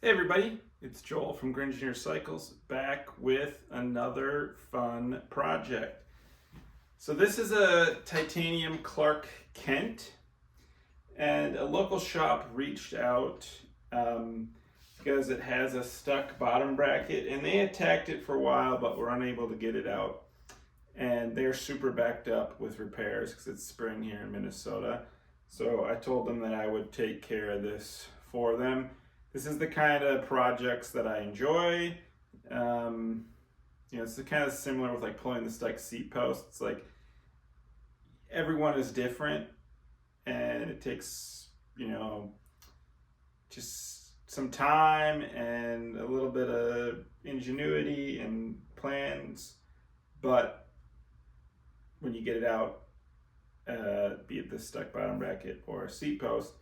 Hey everybody, it's Joel from Gringineer Cycles back with another fun project. So this is a titanium Clark Kent, and a local shop reached out because it has a stuck bottom bracket, and they attacked it for a while but were unable to get it out. And they're super backed up with repairs because it's spring here in Minnesota. So I told them that I would take care of this for them. This is the kind of projects that I enjoy. It's the kind of similar with like pulling the stuck seat posts. Like everyone is different, and it takes just some time and a little bit of ingenuity and plans. But when you get it out, be it the stuck bottom bracket or a seat post,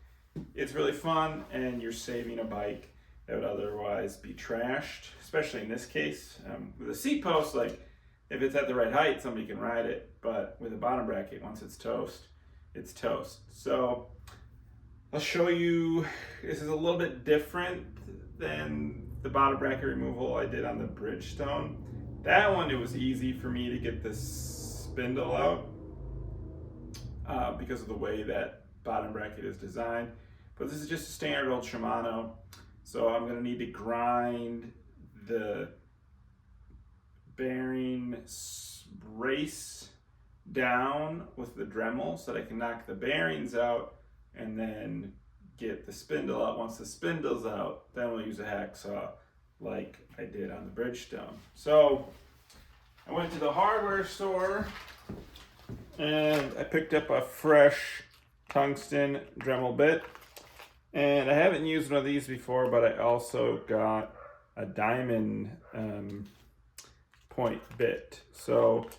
it's really fun, and you're saving a bike that would otherwise be trashed, especially in this case. With a seat post, like if it's at the right height, somebody can ride it, but with a bottom bracket, once it's toast, it's toast. So I'll show you, this is a little bit different than the bottom bracket removal I did on the Bridgestone. That one, it was easy for me to get this spindle out because of the way that bottom bracket is designed. But this is just a standard old Shimano, so I'm going to need to grind the bearing race down with the Dremel so that I can knock the bearings out and then get the spindle out. Once the spindle's out, then we'll use a hacksaw like I did on the Bridgestone. So I went to the hardware store and I picked up a fresh tungsten Dremel bit. And I haven't used one of these before, but I also got a diamond point bit. So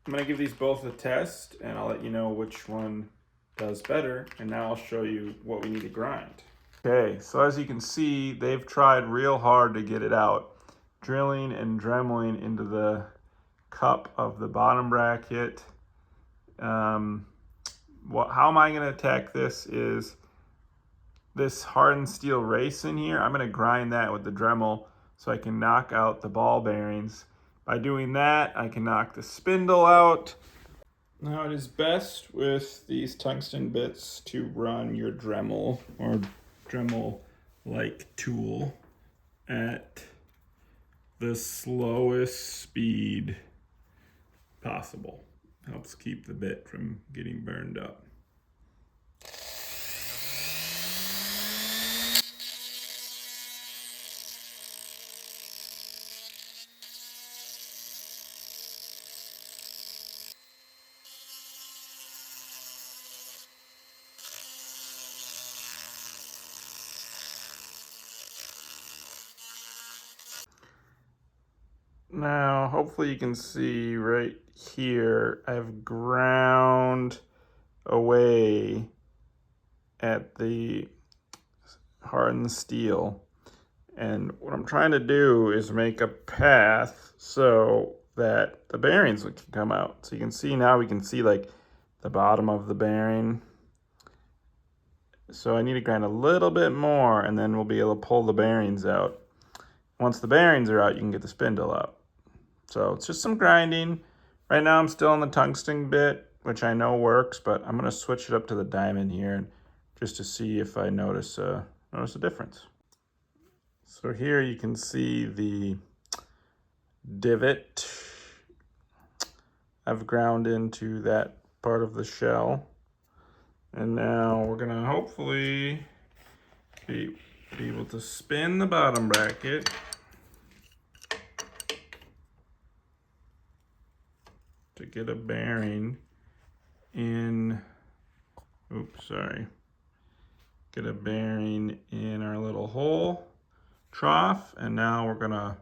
I'm gonna give these both a test, and I'll let you know which one does better. And now I'll show you what we need to grind. Okay, so as you can see, they've tried real hard to get it out, drilling and dremeling into the cup of the bottom bracket. How am I gonna attack this is this hardened steel race in here. I'm going to grind that with the Dremel so I can knock out the ball bearings. By doing that, I can knock the spindle out. Now, it is best with these tungsten bits to run your Dremel or Dremel-like tool at the slowest speed possible. Helps keep the bit from getting burned up. Now, hopefully you can see right here, I've ground away at the hardened steel. And what I'm trying to do is make a path so that the bearings can come out. So you can see now, we can see like the bottom of the bearing. So I need to grind a little bit more, and then we'll be able to pull the bearings out. Once the bearings are out, you can get the spindle out. So it's just some grinding. Right now I'm still on the tungsten bit, which I know works, but I'm gonna switch it up to the diamond here just to see if I notice a difference. So here you can see the divot I've ground into that part of the shell. And now we're gonna hopefully be able to spin the bottom bracket to get a bearing in, get a bearing in our little hole trough, and now we're gonna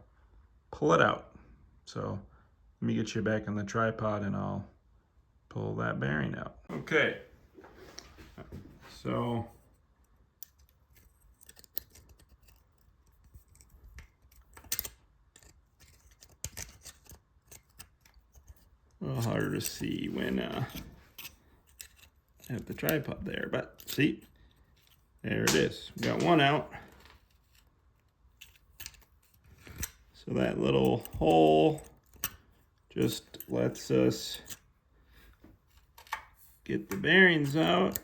pull it out. So let me get you back on the tripod and I'll pull that bearing out. Okay, so a little harder to see when I have the tripod there, but see, there it is. We got one out. So that little hole just lets us get the bearings out.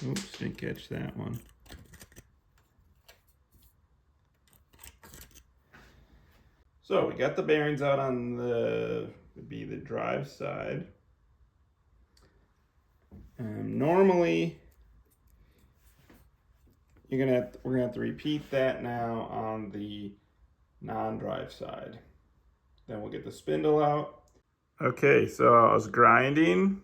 Oops, didn't catch that one. So we got the bearings out on the drive side. Normally, we're gonna have to repeat that now on the non-drive side. Then we'll get the spindle out. Okay, so I was grinding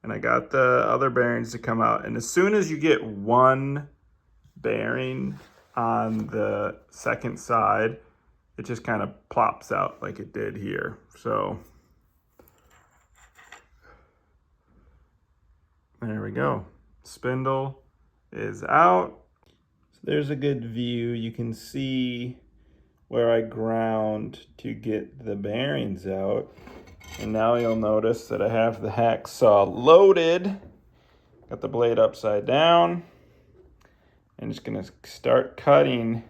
and I got the other bearings to come out. And as soon as you get one bearing on the second side, it just kind of plops out like it did here. So there we go. Spindle is out. So there's a good view. You can see where I ground to get the bearings out. And now you'll notice that I have the hacksaw loaded. Got the blade upside down. I'm just gonna start cutting.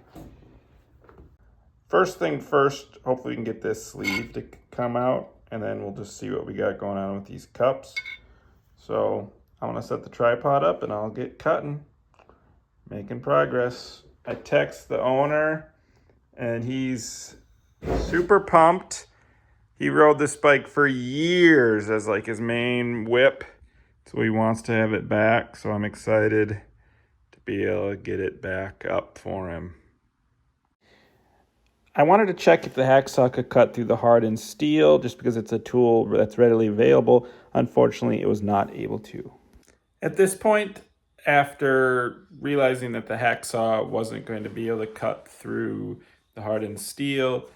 First thing first, hopefully we can get this sleeve to come out, and then we'll just see what we got going on with these cups. So I'm gonna set the tripod up and I'll get cutting, making progress. I text the owner and he's super pumped. He rode this bike for years as like his main whip, so he wants to have it back. So I'm excited to be able to get it back up for him. I wanted to check if the hacksaw could cut through the hardened steel just because it's a tool that's readily available. Unfortunately, it was not able to. At this point, after realizing that the hacksaw wasn't going to be able to cut through the hardened steel,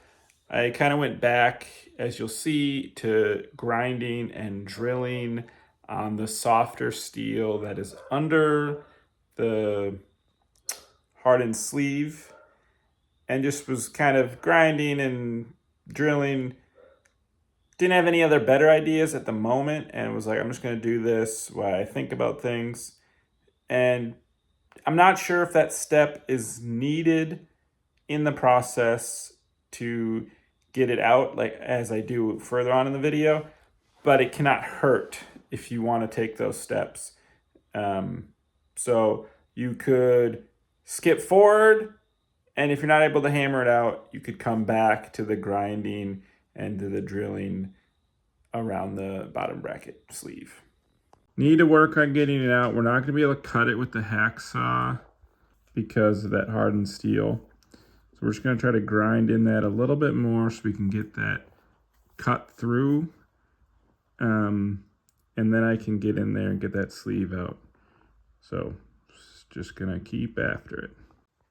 I kind of went back, as you'll see, to grinding and drilling on the softer steel that is under the hardened sleeve, and just was kind of grinding and drilling. Didn't have any other better ideas at the moment, and was like, I'm just going to do this while I think about things. And I'm not sure if that step is needed in the process to get it out, like as I do further on in the video, but it cannot hurt if you want to take those steps. So you could skip forward, and if you're not able to hammer it out, you could come back to the grinding and to the drilling around the bottom bracket sleeve. Need to work on getting it out. We're not going to be able to cut it with the hacksaw because of that hardened steel. So we're just going to try to grind in that a little bit more so we can get that cut through. And then I can get in there and get that sleeve out. So just going to keep after it.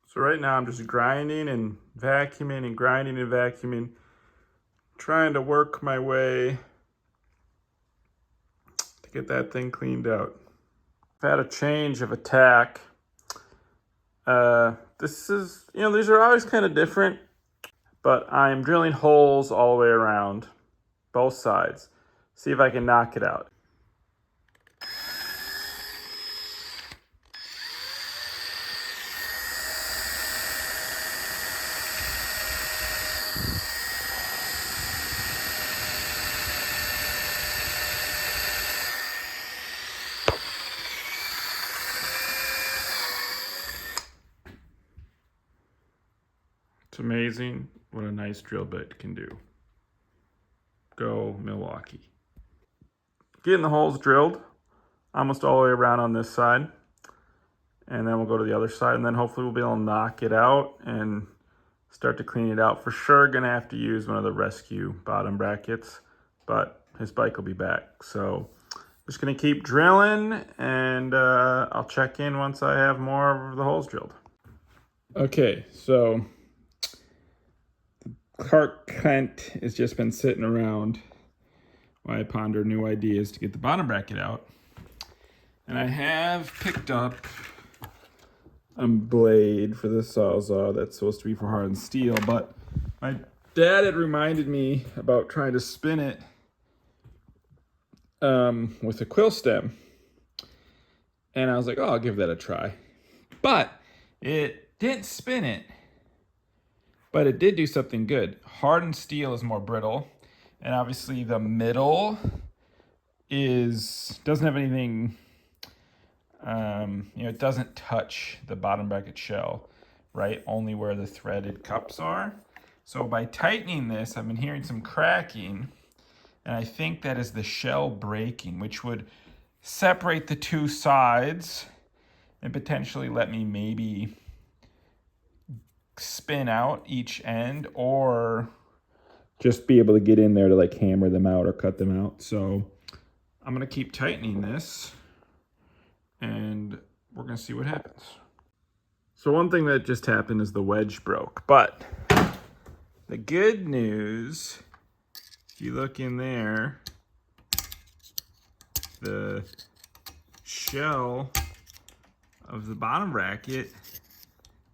So right now I'm just grinding and vacuuming and grinding and vacuuming, trying to work my way to get that thing cleaned out. I've had a change of attack. This is, these are always kind of different, but I'm drilling holes all the way around, both sides. See if I can knock it out. It's amazing what a nice drill bit can do. Go Milwaukee. Getting the holes drilled almost all the way around on this side. And then we'll go to the other side, and then hopefully we'll be able to knock it out and start to clean it out. For sure gonna have to use one of the rescue bottom brackets, but his bike will be back. So just gonna keep drilling, and I'll check in once I have more of the holes drilled. Okay, so Clark Kent has just been sitting around while I ponder new ideas to get the bottom bracket out. And I have picked up a blade for the Sawzall that's supposed to be for hardened steel, but my dad had reminded me about trying to spin it with a quill stem. And I was like, oh, I'll give that a try. But it didn't spin it, but it did do something good. Hardened steel is more brittle, and obviously the middle doesn't have anything, it doesn't touch the bottom bracket shell, right? Only where the threaded cups are. So by tightening this, I've been hearing some cracking, and I think that is the shell breaking, which would separate the two sides and potentially let me maybe spin out each end, or just be able to get in there to like hammer them out or cut them out. So I'm gonna keep tightening this and we're gonna see what happens. So one thing that just happened is the wedge broke, but the good news, if you look in there, the shell of the bottom bracket,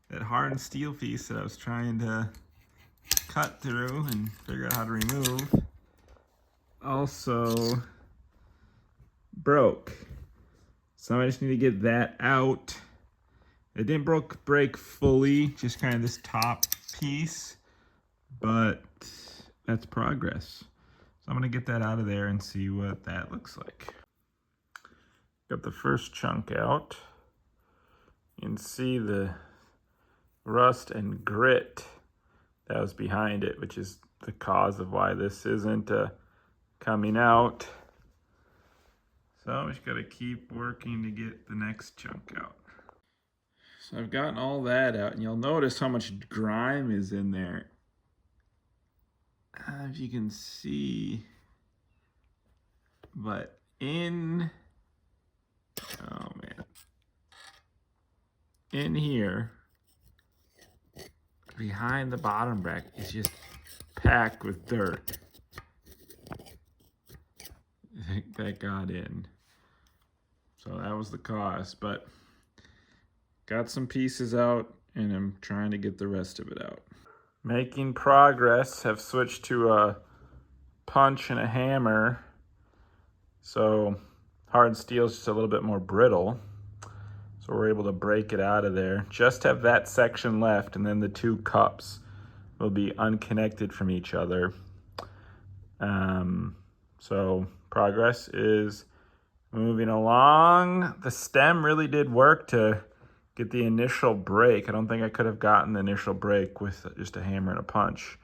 that hardened steel piece that I was trying to cut through and figure out how to remove, also broke. So I just need to get that out. It didn't break fully, just kind of this top piece, but that's progress. So I'm gonna get that out of there and see what that looks like. Got the first chunk out. You can see the rust and grit that was behind it, which is the cause of why this isn't coming out. So we just gotta keep working to get the next chunk out. So I've gotten all that out, and you'll notice how much grime is in there. If you can see, but in here, behind the bottom bracket, is just packed with dirt. That got in. So that was the cause, but got some pieces out and I'm trying to get the rest of it out. Making progress. Have switched to a punch and a hammer. So hardened steel is just a little bit more brittle. So we're able to break it out of there. Just have that section left, and then the two cups will be unconnected from each other. So progress is moving along. The stem really did work to get the initial break. I don't think I could have gotten the initial break with just a hammer and a punch.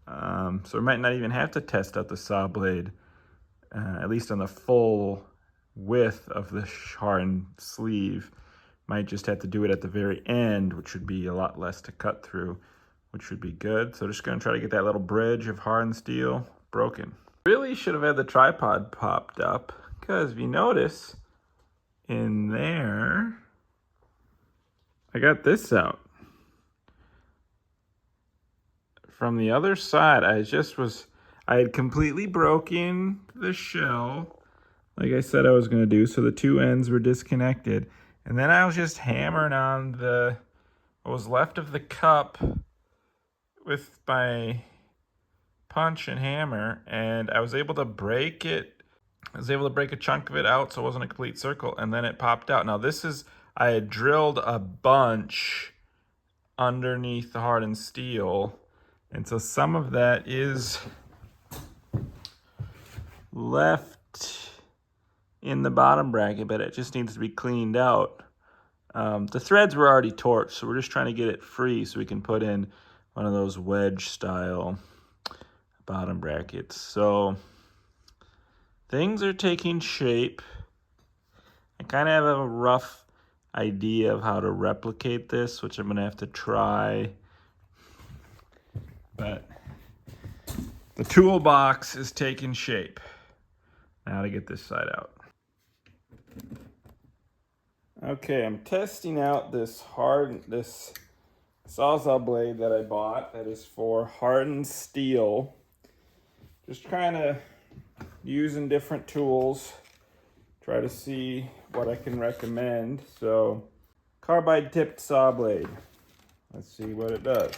So we might not even have to test out the saw blade, at least on the full width of the hardened sleeve. Might just have to do it at the very end, which would be a lot less to cut through, which would be good. So just gonna try to get that little bridge of hardened steel broken. Really should have had the tripod popped up, because if you notice in there, I got this out. From the other side, I had completely broken the shell, like I said I was gonna do, so the two ends were disconnected. And then I was just hammering on what was left of the cup with my punch and hammer, and I was able to break it. I was able to break a chunk of it out so it wasn't a complete circle, and then it popped out. Now I had drilled a bunch underneath the hardened steel, and so some of that is left in the bottom bracket, but it just needs to be cleaned out. The threads were already torched, so we're just trying to get it free so we can put in one of those wedge style bottom brackets. So things are taking shape. I kind of have a rough idea of how to replicate this, which I'm gonna have to try, but the toolbox is taking shape. Now to get this side out. Okay, I'm testing out this Sawzall blade that I bought that is for hardened steel. Just trying to using different tools, try to see what I can recommend. So, carbide tipped saw blade. Let's see what it does.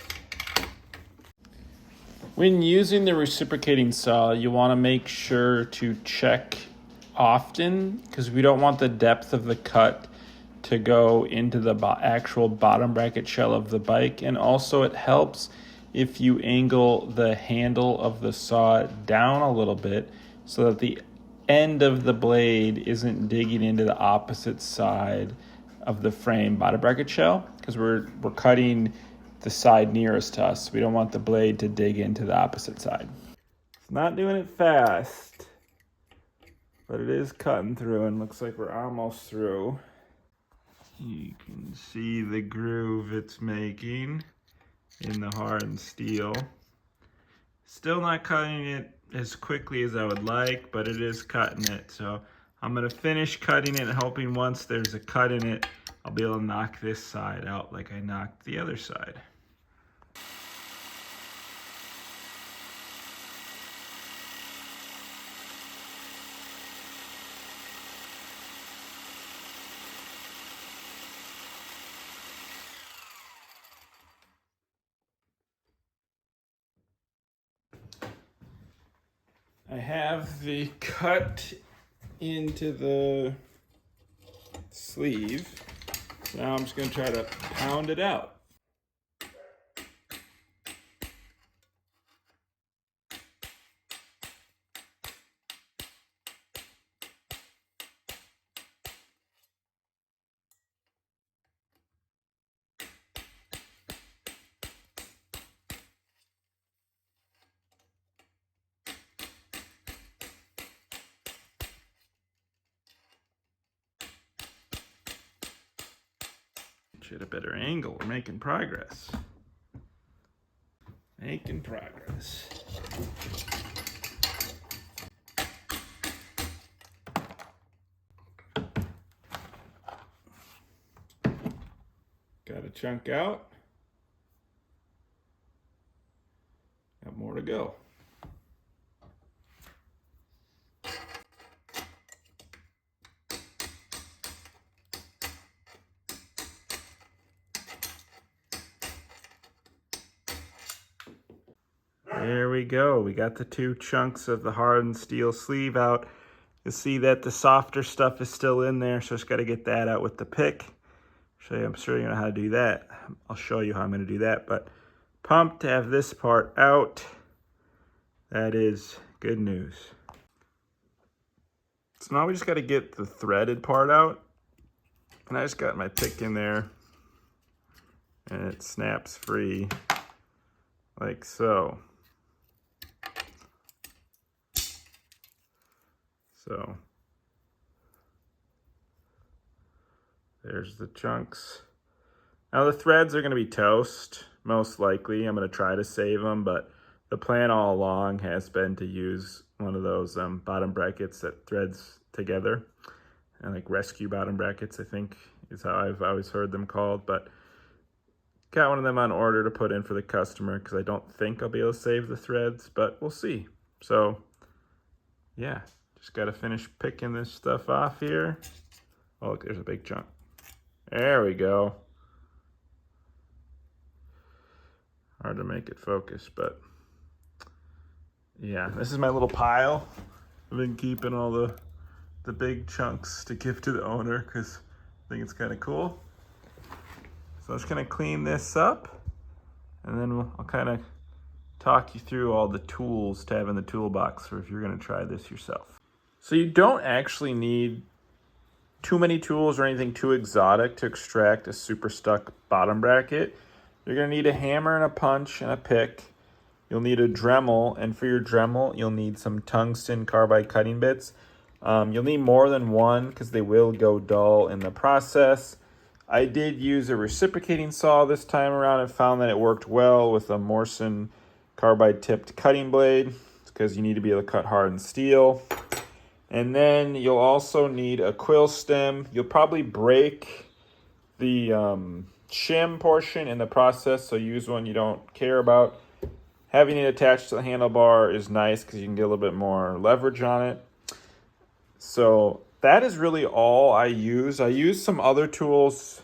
When using the reciprocating saw, you want to make sure to check often, because we don't want the depth of the cut to go into the actual bottom bracket shell of the bike, and also it helps if you angle the handle of the saw down a little bit so that the end of the blade isn't digging into the opposite side of the frame bottom bracket shell, because we're cutting the side nearest to us. We don't want the blade to dig into the opposite side. It's not doing it fast, but it is cutting through, and looks like we're almost through. You can see the groove it's making in the hardened steel. Still not cutting it as quickly as I would like, but it is cutting it. So I'm gonna finish cutting it and hoping once there's a cut in it, I'll be able to knock this side out like I knocked the other side. I have the cut into the sleeve. So now I'm just going to try to pound it out. Should have a better angle. We're making progress. Making progress. Got a chunk out. Got more to go. There we go. We got the two chunks of the hardened steel sleeve out. You'll see that the softer stuff is still in there, so just got to get that out with the pick. I'm sure you know how to do that. I'll show you how I'm going to do that, but pumped to have this part out. That is good news. So now we just got to get the threaded part out. And I just got my pick in there, and it snaps free like so. So there's the chunks. Now the threads are going to be toast, most likely. I'm going to try to save them, but the plan all along has been to use one of those bottom brackets that threads together, and like rescue bottom brackets, I think is how I've always heard them called. But got one of them on order to put in for the customer because I don't think I'll be able to save the threads, but we'll see. So yeah, just got to finish picking this stuff off here. Oh, look, there's a big chunk. There we go. Hard to make it focus, but yeah, this is my little pile. I've been keeping all the big chunks to give to the owner because I think it's kind of cool. So I'm just gonna clean this up, and then I'll kind of talk you through all the tools to have in the toolbox for if you're gonna try this yourself. So you don't actually need too many tools or anything too exotic to extract a super stuck bottom bracket. You're gonna need a hammer and a punch and a pick. You'll need a Dremel, and for your Dremel, you'll need some tungsten carbide cutting bits. You'll need more than one because they will go dull in the process. I did use a reciprocating saw this time around and found that it worked well with a Morrison carbide tipped cutting blade. It's because you need to be able to cut hardened steel. And then you'll also need a quill stem. You'll probably break the shim portion in the process, so use one you don't care about. Having it attached to the handlebar is nice because you can get a little bit more leverage on it. So that is really all I use. I use some other tools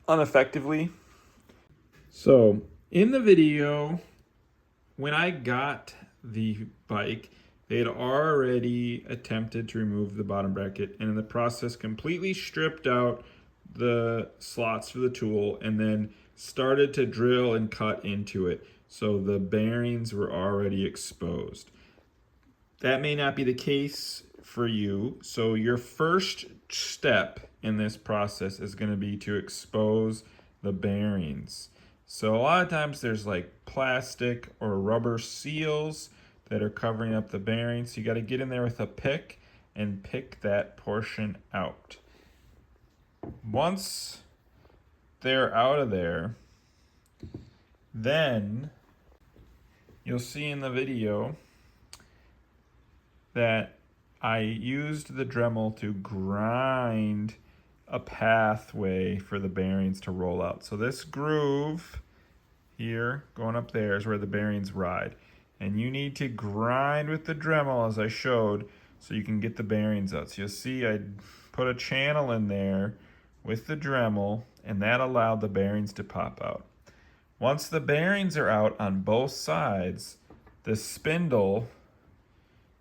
ineffectively. So in the video, when I got the bike, they had already attempted to remove the bottom bracket and in the process completely stripped out the slots for the tool and then started to drill and cut into it. So the bearings were already exposed. That may not be the case for you. So your first step in this process is going to be to expose the bearings. So a lot of times there's like plastic or rubber seals that are covering up the bearings. So you got to get in there with a pick and pick that portion out. Once they're out of there, then you'll see in the video that I used the Dremel to grind a pathway for the bearings to roll out. So this groove here going up there is where the bearings ride. And you need to grind with the Dremel as I showed so you can get the bearings out. So you'll see I put a channel in there with the Dremel and that allowed the bearings to pop out. Once the bearings are out on both sides, the spindle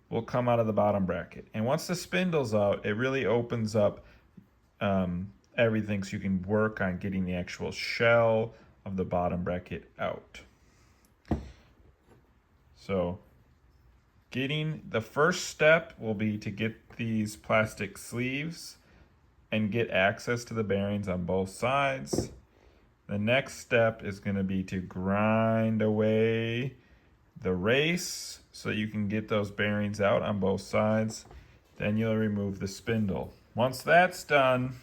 will come out of the bottom bracket. And once the spindle's out, it really opens up everything so you can work on getting the actual shell of the bottom bracket out. So getting the first step will be to get these plastic sleeves and get access to the bearings on both sides. The next step is going to be to grind away the race so you can get those bearings out on both sides. Then you'll remove the spindle. Once that's done,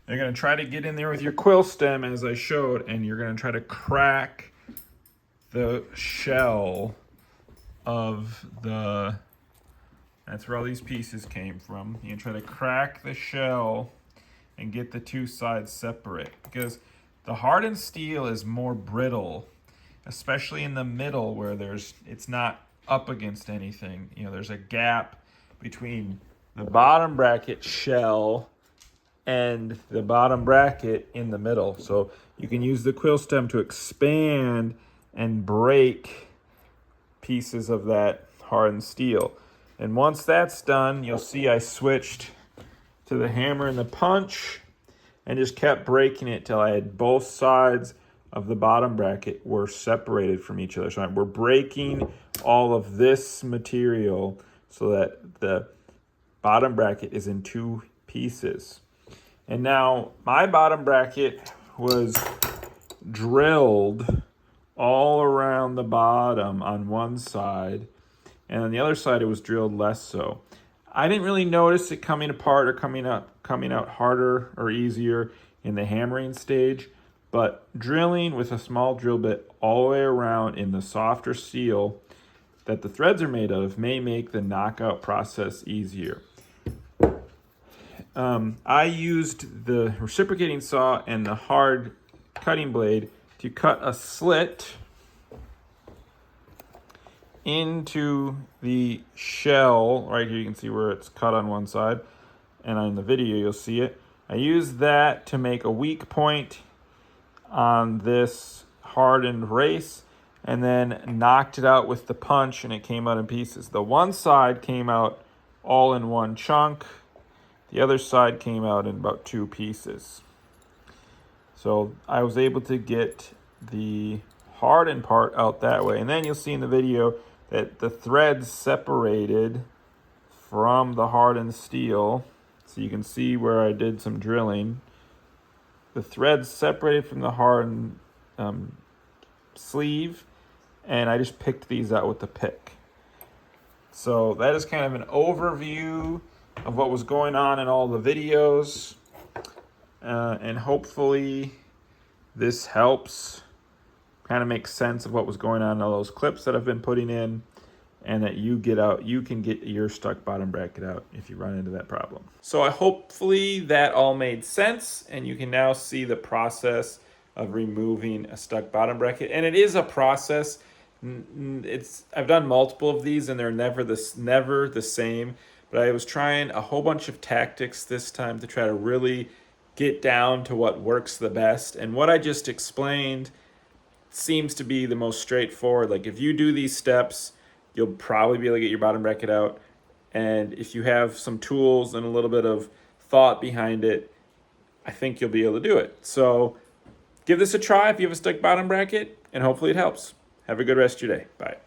you're going to try to get in there with your quill stem as I showed, and you're going to try to crack the shell of the, that's where all these pieces came from. You're going to try to crack the shell and get the two sides separate because the hardened steel is more brittle, especially in the middle where it's not up against anything. You know, there's a gap between the bottom bracket shell and the bottom bracket in the middle. So you can use the quill stem to expand and break pieces of that hardened steel. And once that's done, you'll see I switched to the hammer and the punch and just kept breaking it till I had both sides of the bottom bracket were separated from each other. So we're breaking all of this material so that the bottom bracket is in two pieces. And now my bottom bracket was drilled all around the bottom on one side, and on the other side it was drilled less so. I didn't really notice it coming apart or coming out harder or easier in the hammering stage, but drilling with a small drill bit all the way around in the softer steel that the threads are made of may make the knockout process easier. I used the reciprocating saw and the hard cutting blade to cut a slit into the shell. Right here you can see where it's cut on one side, and on the video you'll see it. I used that to make a weak point on this hardened race and then knocked it out with the punch and it came out in pieces. The one side came out all in one chunk. The other side came out in about two pieces. So I was able to get the hardened part out that way. And then you'll see in the video that the threads separated from the hardened steel. So you can see where I did some drilling. The threads separated from the hardened sleeve, and I just picked these out with the pick. So that is kind of an overview of what was going on in all the videos, and hopefully this helps kind of make sense of what was going on in all those clips that I've been putting in, and that you can get your stuck bottom bracket out if you run into that problem. So hopefully that all made sense, and you can now see the process of removing a stuck bottom bracket. And it is a process. I've done multiple of these, and they're never the same. But I was trying a whole bunch of tactics this time to try to really get down to what works the best. And what I just explained seems to be the most straightforward. Like if you do these steps, you'll probably be able to get your bottom bracket out. And if you have some tools and a little bit of thought behind it, I think you'll be able to do it. So give this a try if you have a stuck bottom bracket, and hopefully it helps. Have a good rest of your day. Bye.